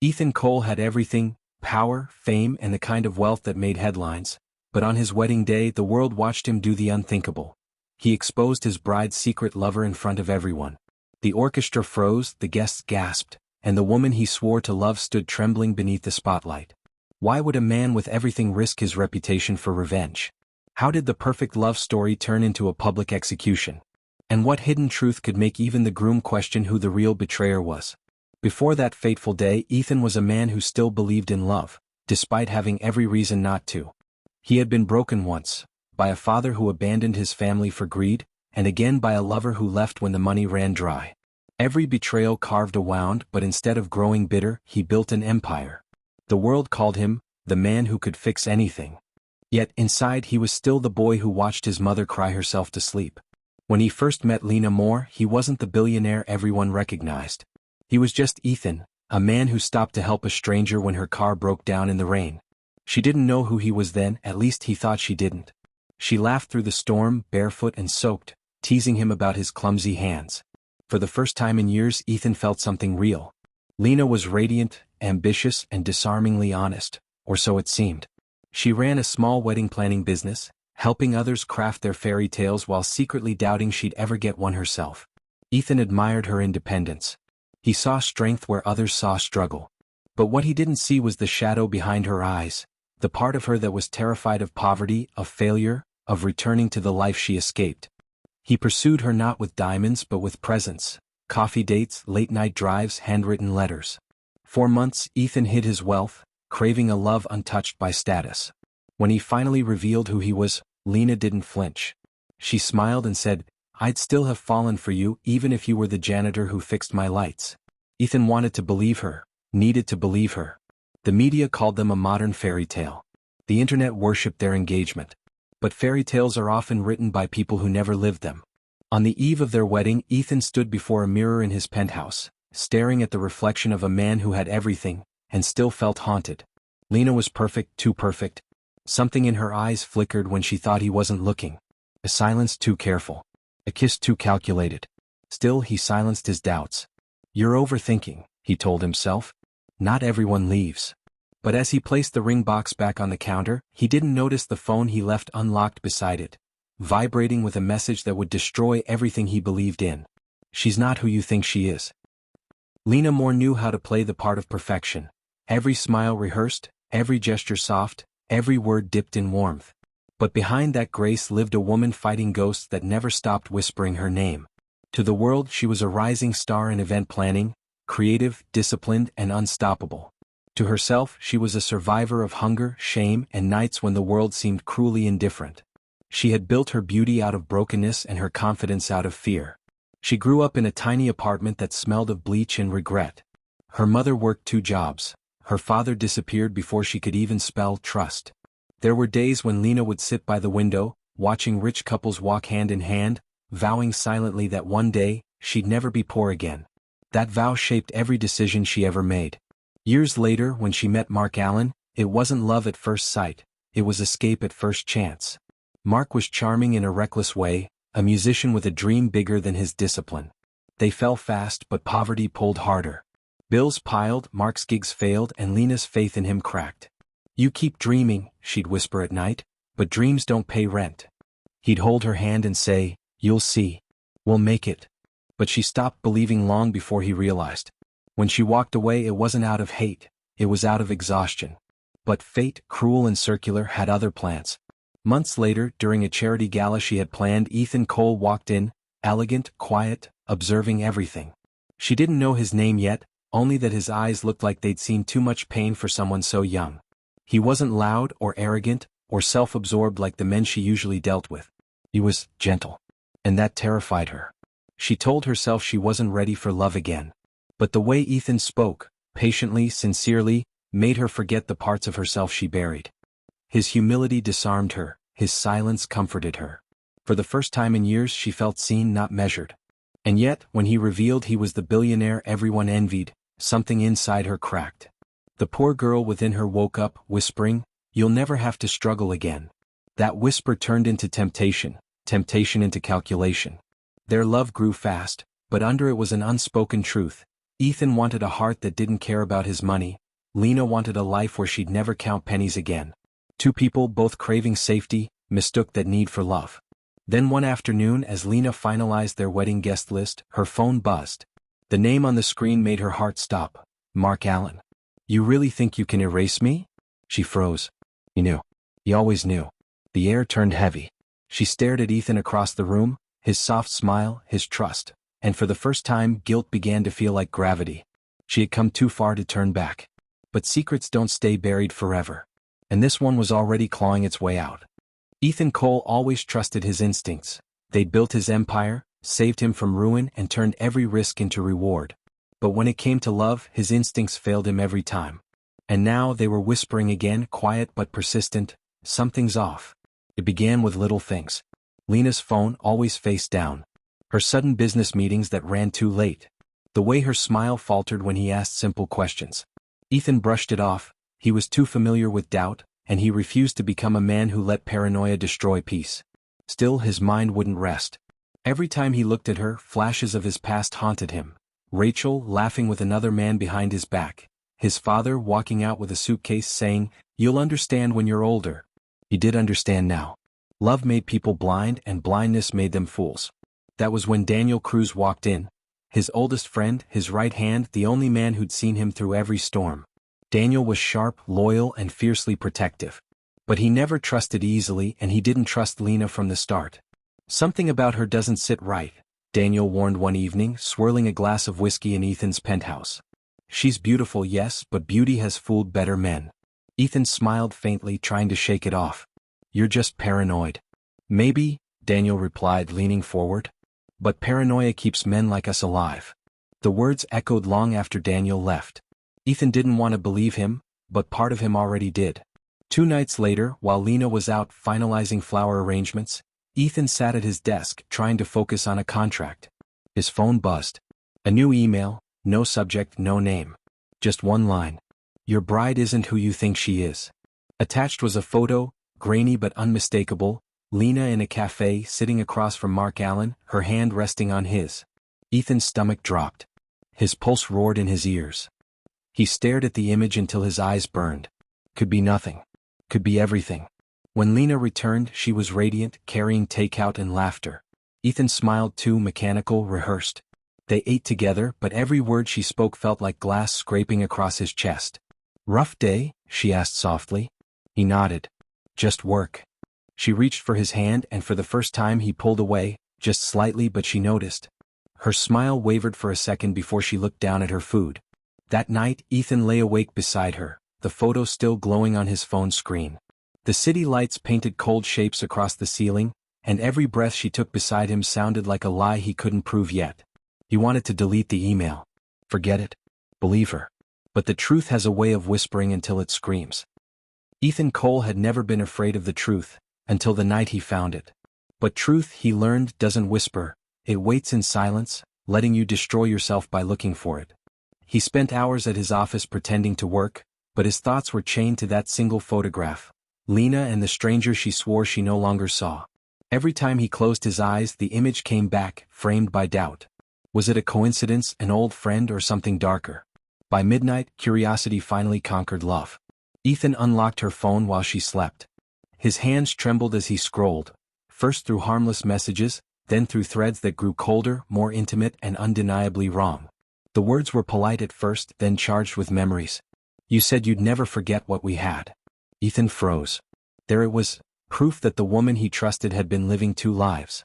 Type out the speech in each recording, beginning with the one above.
Ethan Cole had everything: power, fame, and the kind of wealth that made headlines. But on his wedding day, the world watched him do the unthinkable. He exposed his bride's secret lover in front of everyone. The orchestra froze, the guests gasped, and the woman he swore to love stood trembling beneath the spotlight. Why would a man with everything risk his reputation for revenge? How did the perfect love story turn into a public execution? And what hidden truth could make even the groom question who the real betrayer was? Before that fateful day, Ethan was a man who still believed in love, despite having every reason not to. He had been broken once, by a father who abandoned his family for greed, and again by a lover who left when the money ran dry. Every betrayal carved a wound, but instead of growing bitter, he built an empire. The world called him the man who could fix anything. Yet inside he was still the boy who watched his mother cry herself to sleep. When he first met Lena Moore, he wasn't the billionaire everyone recognized. He was just Ethan, a man who stopped to help a stranger when her car broke down in the rain. She didn't know who he was then, at least he thought she didn't. She laughed through the storm, barefoot and soaked, teasing him about his clumsy hands. For the first time in years, Ethan felt something real. Lena was radiant, ambitious, and disarmingly honest, or so it seemed. She ran a small wedding planning business, helping others craft their fairy tales while secretly doubting she'd ever get one herself. Ethan admired her independence. He saw strength where others saw struggle. But what he didn't see was the shadow behind her eyes, the part of her that was terrified of poverty, of failure, of returning to the life she escaped. He pursued her not with diamonds but with presence, coffee dates, late-night drives, handwritten letters. For months, Ethan hid his wealth, craving a love untouched by status. When he finally revealed who he was, Lena didn't flinch. She smiled and said, "I'd still have fallen for you even if you were the janitor who fixed my lights." Ethan wanted to believe her, needed to believe her. The media called them a modern fairy tale. The internet worshipped their engagement. But fairy tales are often written by people who never lived them. On the eve of their wedding, Ethan stood before a mirror in his penthouse, staring at the reflection of a man who had everything, and still felt haunted. Lena was perfect, too perfect. Something in her eyes flickered when she thought he wasn't looking. A silence too careful. A kiss too calculated. Still, he silenced his doubts. "You're overthinking," he told himself. "Not everyone leaves." But as he placed the ring box back on the counter, he didn't notice the phone he left unlocked beside it, vibrating with a message that would destroy everything he believed in. "She's not who you think she is." Lena Moore knew how to play the part of perfection. Every smile rehearsed, every gesture soft, every word dipped in warmth. But behind that grace lived a woman fighting ghosts that never stopped whispering her name. To the world, she was a rising star in event planning, creative, disciplined, and unstoppable. To herself, she was a survivor of hunger, shame, and nights when the world seemed cruelly indifferent. She had built her beauty out of brokenness and her confidence out of fear. She grew up in a tiny apartment that smelled of bleach and regret. Her mother worked 2 jobs. Her father disappeared before she could even spell trust. There were days when Lena would sit by the window, watching rich couples walk hand in hand, vowing silently that one day, she'd never be poor again. That vow shaped every decision she ever made. Years later, when she met Mark Allen, it wasn't love at first sight, it was escape at first chance. Mark was charming in a reckless way, a musician with a dream bigger than his discipline. They fell fast, but poverty pulled harder. Bills piled, Mark's gigs failed, and Lena's faith in him cracked. "You keep dreaming," she'd whisper at night, "but dreams don't pay rent." He'd hold her hand and say, "You'll see. We'll make it." But she stopped believing long before he realized. When she walked away, it wasn't out of hate, it was out of exhaustion. But fate, cruel and circular, had other plans. Months later, during a charity gala she had planned, Ethan Cole walked in, elegant, quiet, observing everything. She didn't know his name yet, only that his eyes looked like they'd seen too much pain for someone so young. He wasn't loud or arrogant or self-absorbed like the men she usually dealt with. He was gentle. And that terrified her. She told herself she wasn't ready for love again. But the way Ethan spoke, patiently, sincerely, made her forget the parts of herself she buried. His humility disarmed her, his silence comforted her. For the first time in years she felt seen, not measured. And yet, when he revealed he was the billionaire everyone envied, something inside her cracked. The poor girl within her woke up, whispering, "You'll never have to struggle again." That whisper turned into temptation, temptation into calculation. Their love grew fast, but under it was an unspoken truth. Ethan wanted a heart that didn't care about his money. Lena wanted a life where she'd never count pennies again. Two people both craving safety, mistook that need for love. Then one afternoon, as Lena finalized their wedding guest list, her phone buzzed. The name on the screen made her heart stop. Mark Allen. You really think you can erase me? She froze. He knew. He always knew. The air turned heavy. She stared at Ethan across the room, his soft smile, his trust, and for the first time guilt began to feel like gravity. She had come too far to turn back. But secrets don't stay buried forever. And this one was already clawing its way out. Ethan Cole always trusted his instincts. They'd built his empire, saved him from ruin, and turned every risk into reward. But when it came to love, his instincts failed him every time. And now they were whispering again, quiet but persistent, something's off. It began with little things. Lena's phone always face down. Her sudden business meetings that ran too late. The way her smile faltered when he asked simple questions. Ethan brushed it off. He was too familiar with doubt, and he refused to become a man who let paranoia destroy peace. Still, his mind wouldn't rest. Every time he looked at her, flashes of his past haunted him. Rachel laughing with another man behind his back. His father walking out with a suitcase saying, "You'll understand when you're older." He did understand now. Love made people blind and blindness made them fools. That was when Daniel Cruz walked in. His oldest friend, his right hand, the only man who'd seen him through every storm. Daniel was sharp, loyal, and fiercely protective. But he never trusted easily, and he didn't trust Lena from the start. "Something about her doesn't sit right," Daniel warned one evening, swirling a glass of whiskey in Ethan's penthouse. "She's beautiful, yes, but beauty has fooled better men." Ethan smiled faintly, trying to shake it off. "You're just paranoid." "Maybe," Daniel replied, leaning forward. "But paranoia keeps men like us alive." The words echoed long after Daniel left. Ethan didn't want to believe him, but part of him already did. 2 nights later, while Lena was out finalizing flower arrangements, Ethan sat at his desk trying to focus on a contract. His phone buzzed. A new email, no subject, no name. Just one line. "Your bride isn't who you think she is." Attached was a photo, grainy but unmistakable, Lena in a cafe sitting across from Mark Allen, her hand resting on his. Ethan's stomach dropped. His pulse roared in his ears. He stared at the image until his eyes burned. Could be nothing. Could be everything. When Lena returned, she was radiant, carrying takeout and laughter. Ethan smiled too, mechanical, rehearsed. They ate together, but every word she spoke felt like glass scraping across his chest. "Rough day?" she asked softly. He nodded. "Just work." She reached for his hand, and for the first time he pulled away, just slightly, but she noticed. Her smile wavered for a second before she looked down at her food. That night, Ethan lay awake beside her, the photo still glowing on his phone screen. The city lights painted cold shapes across the ceiling, and every breath she took beside him sounded like a lie he couldn't prove yet. He wanted to delete the email. Forget it. Believe her. But the truth has a way of whispering until it screams. Ethan Cole had never been afraid of the truth, until the night he found it. But truth, he learned, doesn't whisper. It waits in silence, letting you destroy yourself by looking for it. He spent hours at his office pretending to work, but his thoughts were chained to that single photograph. Lena and the stranger she swore she no longer saw. Every time he closed his eyes, the image came back, framed by doubt. Was it a coincidence, an old friend, or something darker? By midnight, curiosity finally conquered love. Ethan unlocked her phone while she slept. His hands trembled as he scrolled, first through harmless messages, then through threads that grew colder, more intimate, and undeniably wrong. The words were polite at first, then charged with memories. "You said you'd never forget what we had." Ethan froze. There it was, proof that the woman he trusted had been living 2 lives.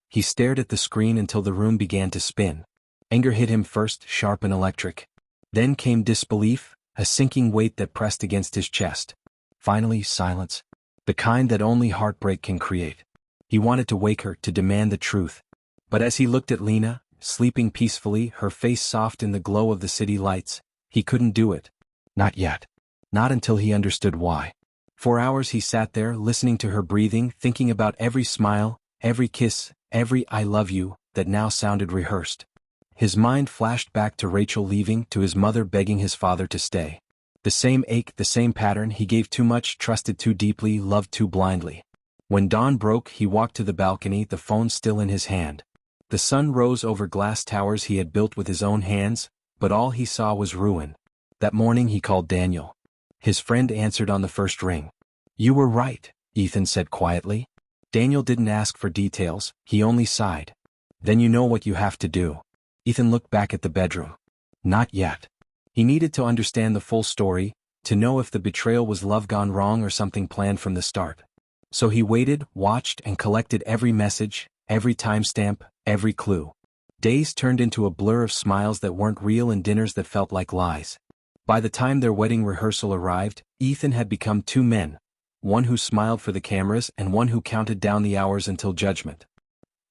He stared at the screen until the room began to spin. Anger hit him first, sharp and electric. Then came disbelief, a sinking weight that pressed against his chest. Finally, silence. The kind that only heartbreak can create. He wanted to wake her, to demand the truth. But as he looked at Lena, sleeping peacefully, her face soft in the glow of the city lights, he couldn't do it. Not yet. Not until he understood why. For hours he sat there, listening to her breathing, thinking about every smile, every kiss, every "I love you," that now sounded rehearsed. His mind flashed back to Rachel leaving, to his mother begging his father to stay. The same ache, the same pattern. He gave too much, trusted too deeply, loved too blindly. When dawn broke, he walked to the balcony, the phone still in his hand. The sun rose over glass towers he had built with his own hands, but all he saw was ruin. That morning he called Daniel. His friend answered on the first ring. "You were right," Ethan said quietly. Daniel didn't ask for details, he only sighed. "Then you know what you have to do." Ethan looked back at the bedroom. Not yet. He needed to understand the full story, to know if the betrayal was love gone wrong or something planned from the start. So he waited, watched, and collected every message, every timestamp, every clue. Days turned into a blur of smiles that weren't real and dinners that felt like lies. By the time their wedding rehearsal arrived, Ethan had become two men, one who smiled for the cameras and one who counted down the hours until judgment.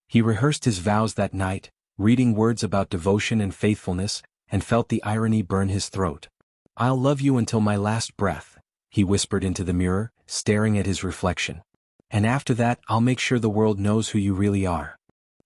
He rehearsed his vows that night, reading words about devotion and faithfulness, and felt the irony burn his throat. "I'll love you until my last breath," he whispered into the mirror, staring at his reflection. "And after that I'll make sure the world knows who you really are."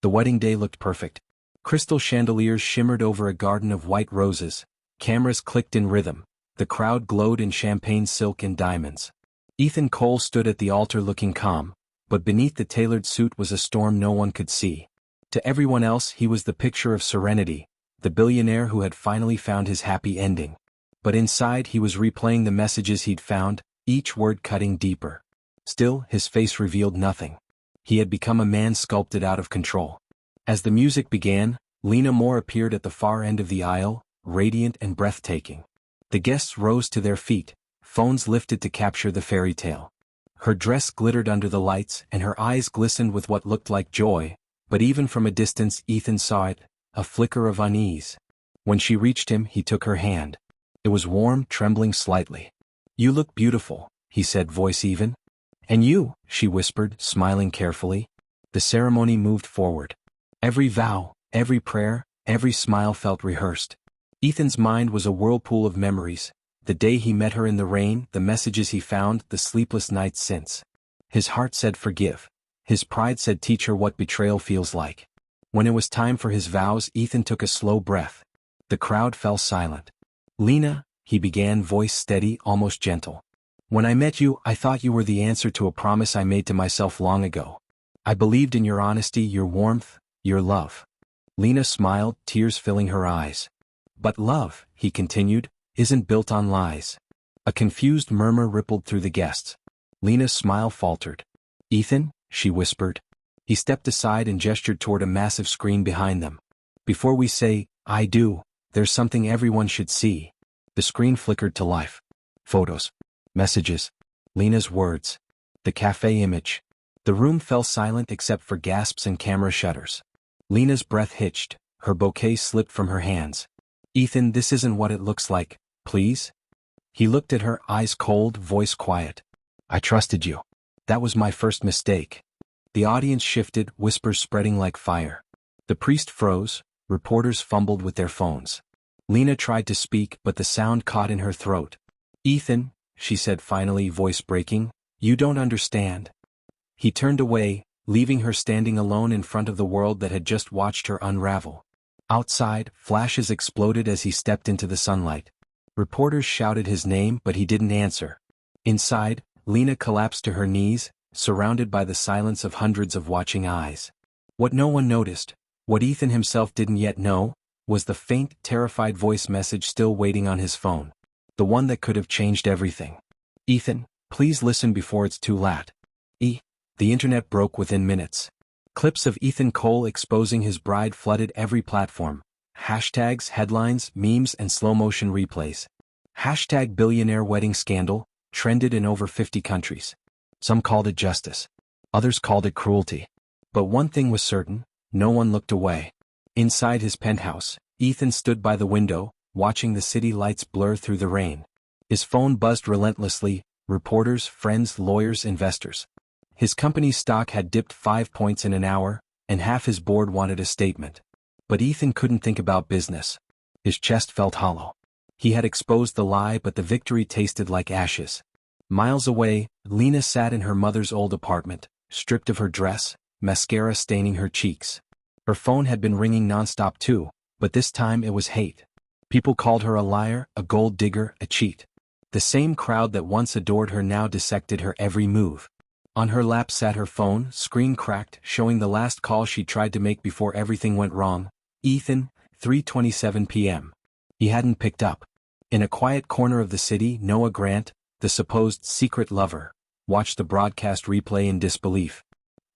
The wedding day looked perfect. Crystal chandeliers shimmered over a garden of white roses, cameras clicked in rhythm, the crowd glowed in champagne silk and diamonds. Ethan Cole stood at the altar looking calm, but beneath the tailored suit was a storm no one could see. To everyone else he was the picture of serenity, the billionaire who had finally found his happy ending. But inside he was replaying the messages he'd found, each word cutting deeper. Still, his face revealed nothing. He had become a man sculpted out of control. As the music began, Lena Moore appeared at the far end of the aisle, radiant and breathtaking. The guests rose to their feet, phones lifted to capture the fairy tale. Her dress glittered under the lights and her eyes glistened with what looked like joy, but even from a distance Ethan saw it, a flicker of unease. When she reached him he took her hand. It was warm, trembling slightly. "You look beautiful," he said, voice even. "And you," she whispered, smiling carefully. The ceremony moved forward. Every vow, every prayer, every smile felt rehearsed. Ethan's mind was a whirlpool of memories. The day he met her in the rain, the messages he found, the sleepless nights since. His heart said forgive. His pride said teach her what betrayal feels like. When it was time for his vows, Ethan took a slow breath. The crowd fell silent. "Lena," he began, voice steady, almost gentle. "When I met you, I thought you were the answer to a promise I made to myself long ago. I believed in your honesty, your warmth, your love." Lena smiled, tears filling her eyes. "But love," he continued, "isn't built on lies." A confused murmur rippled through the guests. Lena's smile faltered. "Ethan," she whispered. He stepped aside and gestured toward a massive screen behind them. "Before we say, 'I do,' there's something everyone should see." The screen flickered to life. Photos. Messages. Lena's words. The cafe image. The room fell silent except for gasps and camera shutters. Lena's breath hitched, her bouquet slipped from her hands. "Ethan, this isn't what it looks like, please?" He looked at her, eyes cold, voice quiet. "I trusted you. That was my first mistake." The audience shifted, whispers spreading like fire. The priest froze, reporters fumbled with their phones. Lena tried to speak, but the sound caught in her throat. "Ethan," she said finally, voice breaking, "you don't understand." He turned away, leaving her standing alone in front of the world that had just watched her unravel. Outside, flashes exploded as he stepped into the sunlight. Reporters shouted his name, but he didn't answer. Inside, Lena collapsed to her knees, surrounded by the silence of hundreds of watching eyes. What no one noticed, what Ethan himself didn't yet know, was the faint, terrified voice message still waiting on his phone. The one that could have changed everything. "Ethan, please listen before it's too late." The internet broke within minutes. Clips of Ethan Cole exposing his bride flooded every platform. Hashtags, headlines, memes, and slow-motion replays. Hashtag billionaire wedding scandal, trended in over 50 countries. Some called it justice. Others called it cruelty. But one thing was certain, no one looked away. Inside his penthouse, Ethan stood by the window, watching the city lights blur through the rain. His phone buzzed relentlessly, reporters, friends, lawyers, investors. His company's stock had dipped 5 points in an hour, and half his board wanted a statement. But Ethan couldn't think about business. His chest felt hollow. He had exposed the lie, but the victory tasted like ashes. Miles away, Lena sat in her mother's old apartment, stripped of her dress, mascara staining her cheeks. Her phone had been ringing nonstop too, but this time it was hate. People called her a liar, a gold digger, a cheat. The same crowd that once adored her now dissected her every move. On her lap sat her phone, screen cracked, showing the last call she tried to make before everything went wrong. "Ethan, 3:27 p.m. He hadn't picked up. In a quiet corner of the city, Noah Grant, the supposed secret lover, watched the broadcast replay in disbelief.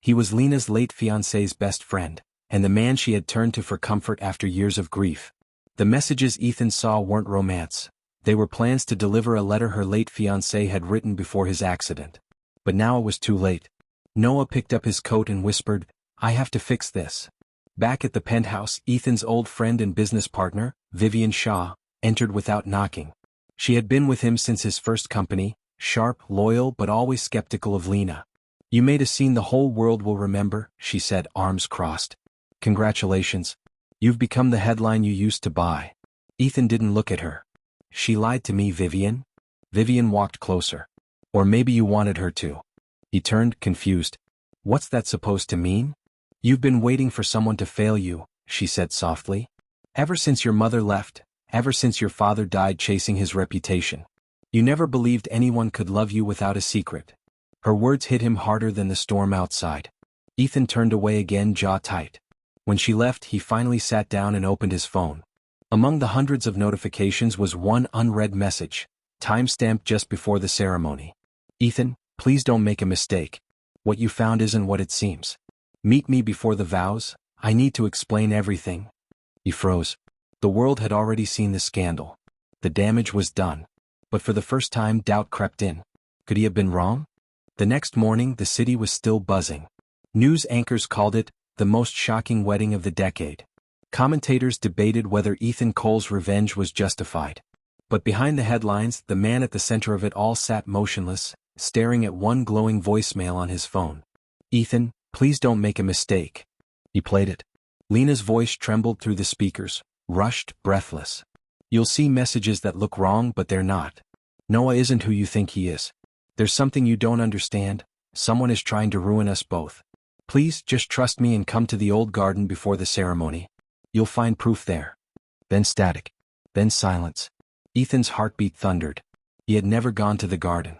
He was Lena's late fiancé's best friend, and the man she had turned to for comfort after years of grief. The messages Ethan saw weren't romance. They were plans to deliver a letter her late fiancé had written before his accident. But now it was too late. Noah picked up his coat and whispered, "I have to fix this." Back at the penthouse, Ethan's old friend and business partner, Vivian Shaw, entered without knocking. She had been with him since his first company, sharp, loyal but always skeptical of Lena. "You made a scene the whole world will remember," she said, arms crossed. "Congratulations. You've become the headline you used to buy." Ethan didn't look at her. "She lied to me, Vivian." Vivian walked closer. "Or maybe you wanted her to." He turned, confused. "What's that supposed to mean?" "You've been waiting for someone to fail you," she said softly. "Ever since your mother left, ever since your father died chasing his reputation. You never believed anyone could love you without a secret." Her words hit him harder than the storm outside. Ethan turned away again, jaw tight. When she left, he finally sat down and opened his phone. Among the hundreds of notifications was one unread message, time-stamped just before the ceremony. "Ethan, please don't make a mistake. What you found isn't what it seems. Meet me before the vows. I need to explain everything." He froze. The world had already seen the scandal. The damage was done. But for the first time, doubt crept in. Could he have been wrong? The next morning, the city was still buzzing. News anchors called it the most shocking wedding of the decade. Commentators debated whether Ethan Cole's revenge was justified. But behind the headlines, the man at the center of it all sat motionless, staring at one glowing voicemail on his phone. "Ethan, please don't make a mistake." He played it. Lena's voice trembled through the speakers, rushed, breathless. "You'll see messages that look wrong, but they're not. Noah isn't who you think he is. There's something you don't understand. Someone is trying to ruin us both. Please, just trust me and come to the old garden before the ceremony. You'll find proof there." Then static. Then silence. Ethan's heartbeat thundered. He had never gone to the garden.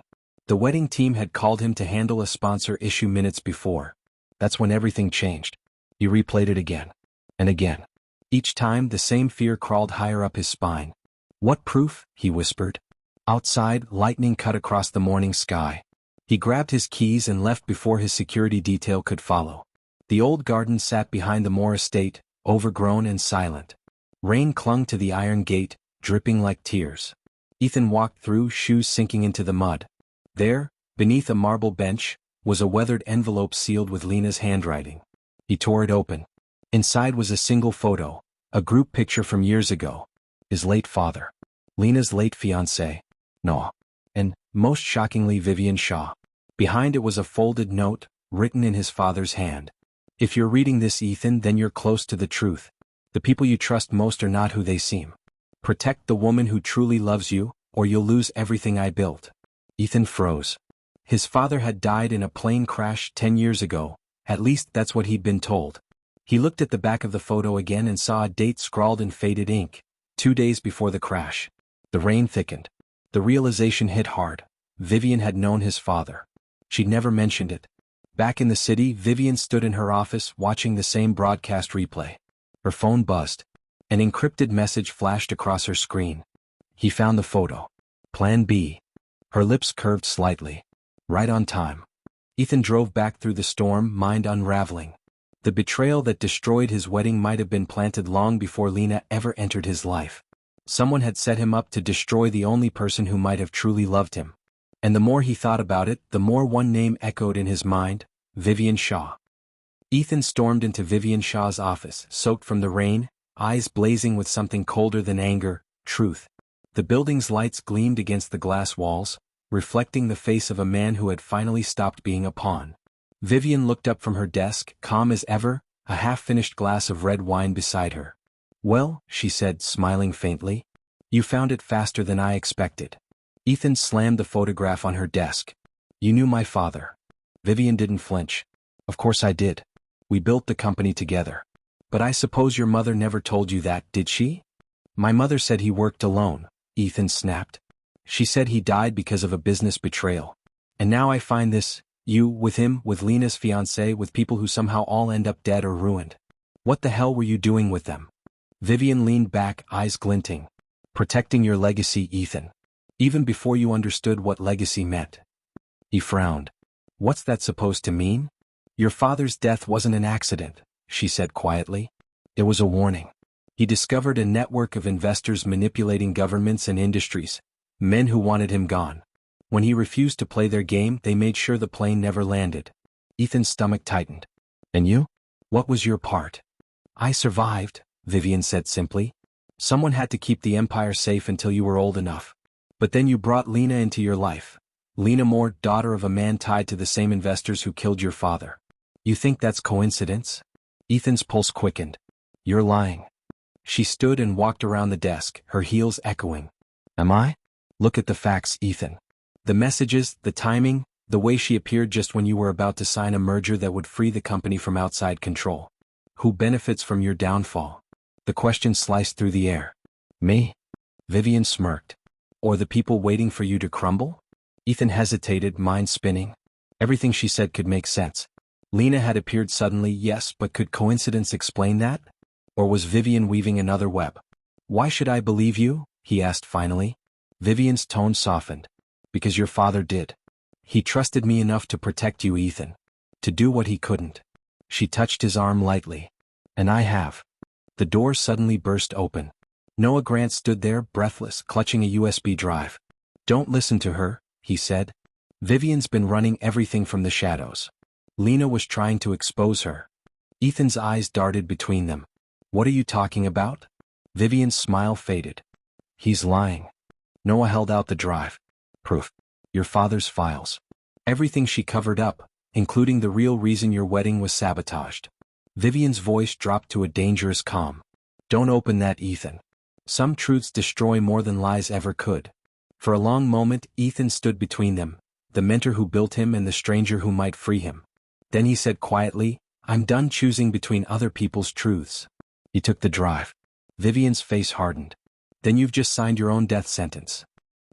The wedding team had called him to handle a sponsor issue minutes before. That's when everything changed. He replayed it again. And again. Each time, the same fear crawled higher up his spine. "What proof?" he whispered. Outside, lightning cut across the morning sky. He grabbed his keys and left before his security detail could follow. The old garden sat behind the Moore estate, overgrown and silent. Rain clung to the iron gate, dripping like tears. Ethan walked through, shoes sinking into the mud. There, beneath a marble bench, was a weathered envelope sealed with Lena's handwriting. He tore it open. Inside was a single photo, a group picture from years ago. His late father. Lena's late fiancé, Noah. And, most shockingly, Vivian Shaw. Behind it was a folded note, written in his father's hand. "If you're reading this, Ethan, then you're close to the truth. The people you trust most are not who they seem. Protect the woman who truly loves you, or you'll lose everything I built." Ethan froze. His father had died in a plane crash 10 years ago, at least that's what he'd been told. He looked at the back of the photo again and saw a date scrawled in faded ink, 2 days before the crash. The rain thickened. The realization hit hard. Vivian had known his father. She'd never mentioned it. Back in the city, Vivian stood in her office watching the same broadcast replay. Her phone buzzed. An encrypted message flashed across her screen. He found the photo. Plan B. Her lips curved slightly. Right on time. Ethan drove back through the storm, mind unraveling. The betrayal that destroyed his wedding might have been planted long before Lena ever entered his life. Someone had set him up to destroy the only person who might have truly loved him. And the more he thought about it, the more one name echoed in his mind: Vivian Shaw. Ethan stormed into Vivian Shaw's office, soaked from the rain, eyes blazing with something colder than anger: truth. The building's lights gleamed against the glass walls, reflecting the face of a man who had finally stopped being a pawn. Vivian looked up from her desk, calm as ever, a half-finished glass of red wine beside her. "Well," she said, smiling faintly, "you found it faster than I expected." Ethan slammed the photograph on her desk. "You knew my father." Vivian didn't flinch. "Of course I did. We built the company together. But I suppose your mother never told you that, did she?" "My mother said he worked alone," Ethan snapped. "She said he died because of a business betrayal. And now I find this, you, with him, with Lena's fiancé, with people who somehow all end up dead or ruined. What the hell were you doing with them?" Vivian leaned back, eyes glinting. Protecting your legacy, Ethan. Even before you understood what legacy meant. He frowned. What's that supposed to mean? Your father's death wasn't an accident, she said quietly. It was a warning. He discovered a network of investors manipulating governments and industries, men who wanted him gone. When he refused to play their game, they made sure the plane never landed. Ethan's stomach tightened. And you? What was your part? I survived, Vivian said simply. Someone had to keep the empire safe until you were old enough. But then you brought Lena into your life. Lena Moore, daughter of a man tied to the same investors who killed your father. You think that's coincidence? Ethan's pulse quickened. You're lying. She stood and walked around the desk, her heels echoing. Am I? Look at the facts, Ethan. The messages, the timing, the way she appeared just when you were about to sign a merger that would free the company from outside control. Who benefits from your downfall? The question sliced through the air. Me? Vivian smirked. Or the people waiting for you to crumble? Ethan hesitated, mind spinning. Everything she said could make sense. Lena had appeared suddenly, yes, but could coincidence explain that? Or was Vivian weaving another web? Why should I believe you? He asked finally. Vivian's tone softened. Because your father did. He trusted me enough to protect you, Ethan. To do what he couldn't. She touched his arm lightly. And I have. The door suddenly burst open. Noah Grant stood there, breathless, clutching a USB drive. Don't listen to her, he said. Vivian's been running everything from the shadows. Lena was trying to expose her. Ethan's eyes darted between them. What are you talking about? Vivian's smile faded. He's lying. Noah held out the drive. Proof. Your father's files. Everything she covered up, including the real reason your wedding was sabotaged. Vivian's voice dropped to a dangerous calm. Don't open that, Ethan. Some truths destroy more than lies ever could. For a long moment, Ethan stood between them, the mentor who built him and the stranger who might free him. Then he said quietly, I'm done choosing between other people's truths. He took the drive. Vivian's face hardened. Then you've just signed your own death sentence.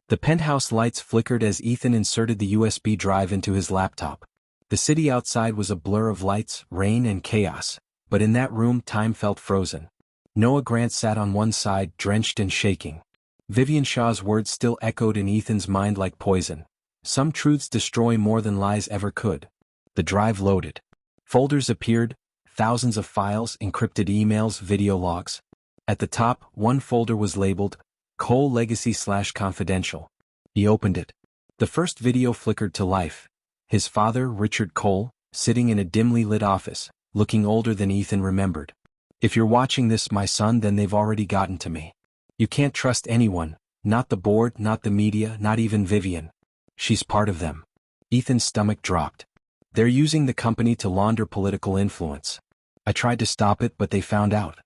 The penthouse lights flickered as Ethan inserted the USB drive into his laptop. The city outside was a blur of lights, rain, and chaos, but in that room time felt frozen. Noah Grant sat on one side, drenched and shaking. Vivian Shaw's words still echoed in Ethan's mind like poison. Some truths destroy more than lies ever could. The drive loaded. Folders appeared, thousands of files, encrypted emails, video logs. At the top, one folder was labeled, Cole Legacy/Confidential. He opened it. The first video flickered to life. His father, Richard Cole, sitting in a dimly lit office, looking older than Ethan remembered. If you're watching this, my son, then they've already gotten to me. You can't trust anyone, not the board, not the media, not even Vivian. She's part of them. Ethan's stomach dropped. They're using the company to launder political influence. I tried to stop it, but they found out.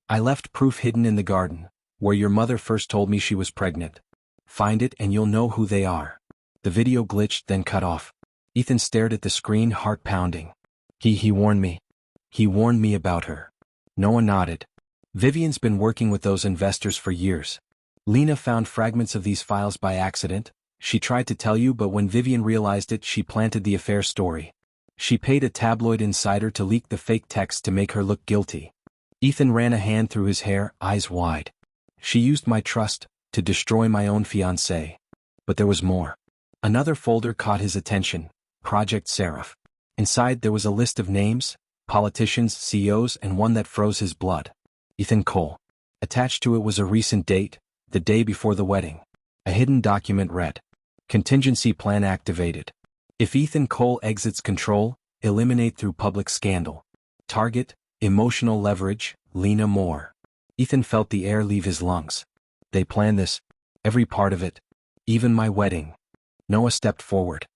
I left proof hidden in the garden, where your mother first told me she was pregnant. Find it and you'll know who they are. The video glitched, then cut off. Ethan stared at the screen, heart pounding. He warned me. He warned me about her. Noah nodded. Vivian's been working with those investors for years. Lena found fragments of these files by accident. She tried to tell you, but when Vivian realized it, she planted the affair story. She paid a tabloid insider to leak the fake text to make her look guilty. Ethan ran a hand through his hair, eyes wide. She used my trust to destroy my own fiancé. But there was more. Another folder caught his attention. Project Seraph. Inside there was a list of names, politicians, CEOs, and one that froze his blood. Ethan Cole. Attached to it was a recent date, the day before the wedding. A hidden document read, Contingency plan activated. If Ethan Cole exits control, eliminate through public scandal. Target, emotional leverage, Lena Moore. Ethan felt the air leave his lungs. They planned this. Every part of it. Even my wedding. Noah stepped forward.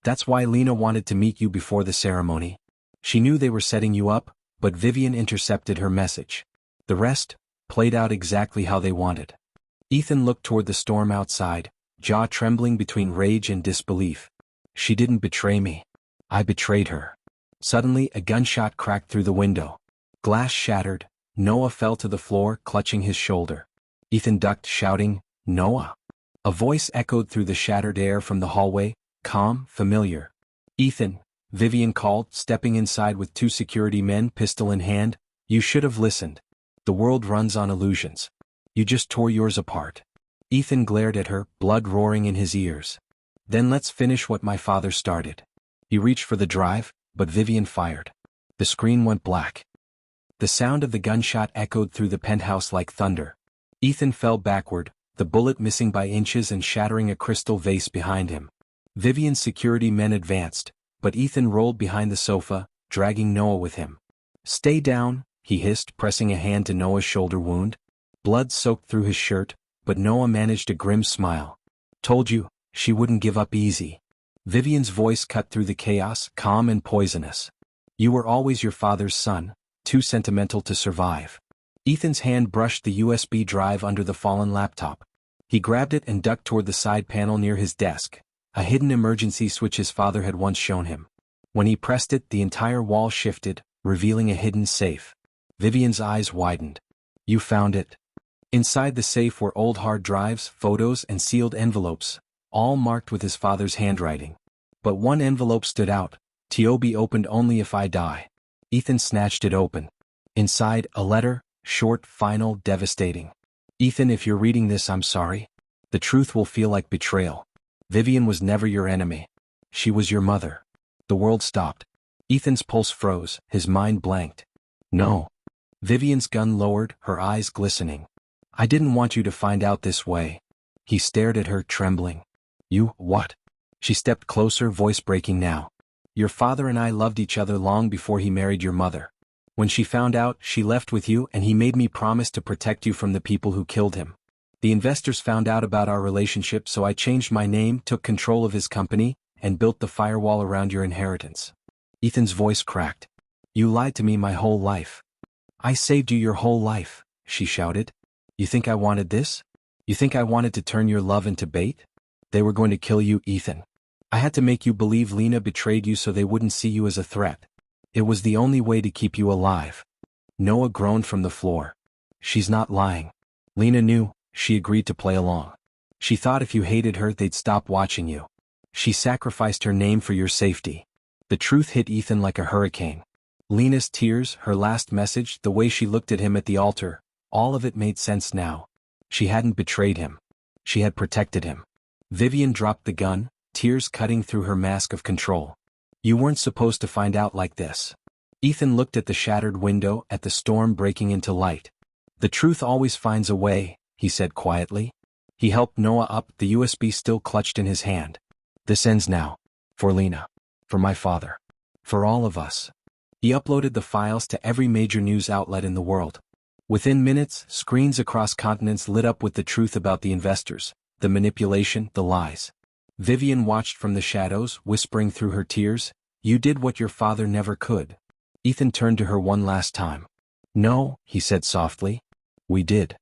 That's why Lena wanted to meet you before the ceremony. She knew they were setting you up, but Vivian intercepted her message. The rest played out exactly how they wanted. Ethan looked toward the storm outside, jaw trembling between rage and disbelief. She didn't betray me. I betrayed her. Suddenly, a gunshot cracked through the window. Glass shattered. Noah fell to the floor, clutching his shoulder. Ethan ducked, shouting, Noah. A voice echoed through the shattered air from the hallway, calm, familiar. Ethan, Vivian called, stepping inside with two security men, pistol in hand. You should have listened. The world runs on illusions. You just tore yours apart. Ethan glared at her, blood roaring in his ears. Then let's finish what my father started. He reached for the drive, but Vivian fired. The screen went black. The sound of the gunshot echoed through the penthouse like thunder. Ethan fell backward, the bullet missing by inches and shattering a crystal vase behind him. Vivian's security men advanced, but Ethan rolled behind the sofa, dragging Noah with him. "Stay down," he hissed, pressing a hand to Noah's shoulder wound. Blood soaked through his shirt, but Noah managed a grim smile. "Told you, she wouldn't give up easy." Vivian's voice cut through the chaos, calm and poisonous. "You were always your father's son, too sentimental to survive." Ethan's hand brushed the USB drive under the fallen laptop. He grabbed it and ducked toward the side panel near his desk, a hidden emergency switch his father had once shown him. When he pressed it, the entire wall shifted, revealing a hidden safe. Vivian's eyes widened. "You found it." Inside the safe were old hard drives, photos, and sealed envelopes, all marked with his father's handwriting. But one envelope stood out. "To be opened only if I die." Ethan snatched it open. Inside, a letter, short, final, devastating. "Ethan, if you're reading this, I'm sorry. The truth will feel like betrayal. Vivian was never your enemy. She was your mother." The world stopped. Ethan's pulse froze, his mind blanked. "No." Vivian's gun lowered, her eyes glistening. "I didn't want you to find out this way." He stared at her, trembling. "You, what?" She stepped closer, voice breaking now. "Your father and I loved each other long before he married your mother. When she found out, she left with you, and he made me promise to protect you from the people who killed him. The investors found out about our relationship, so I changed my name, took control of his company, and built the firewall around your inheritance." Ethan's voice cracked. "You lied to me my whole life." "I saved you your whole life," she shouted. "You think I wanted this? You think I wanted to turn your love into bait? They were going to kill you, Ethan. I had to make you believe Lena betrayed you so they wouldn't see you as a threat. It was the only way to keep you alive." Noah groaned from the floor. "She's not lying. Lena knew," she agreed to play along. "She thought if you hated her they'd stop watching you. She sacrificed her name for your safety." The truth hit Ethan like a hurricane. Lena's tears, her last message, the way she looked at him at the altar, all of it made sense now. She hadn't betrayed him. She had protected him. Vivian dropped the gun, tears cutting through her mask of control. "You weren't supposed to find out like this." Ethan looked at the shattered window, at the storm breaking into light. "The truth always finds a way," he said quietly. He helped Noah up, the USB still clutched in his hand. "This ends now. For Lena. For my father. For all of us." He uploaded the files to every major news outlet in the world. Within minutes, screens across continents lit up with the truth about the investors, the manipulation, the lies. Vivian watched from the shadows, whispering through her tears, "You did what your father never could." Ethan turned to her one last time. "No," he said softly. "We did."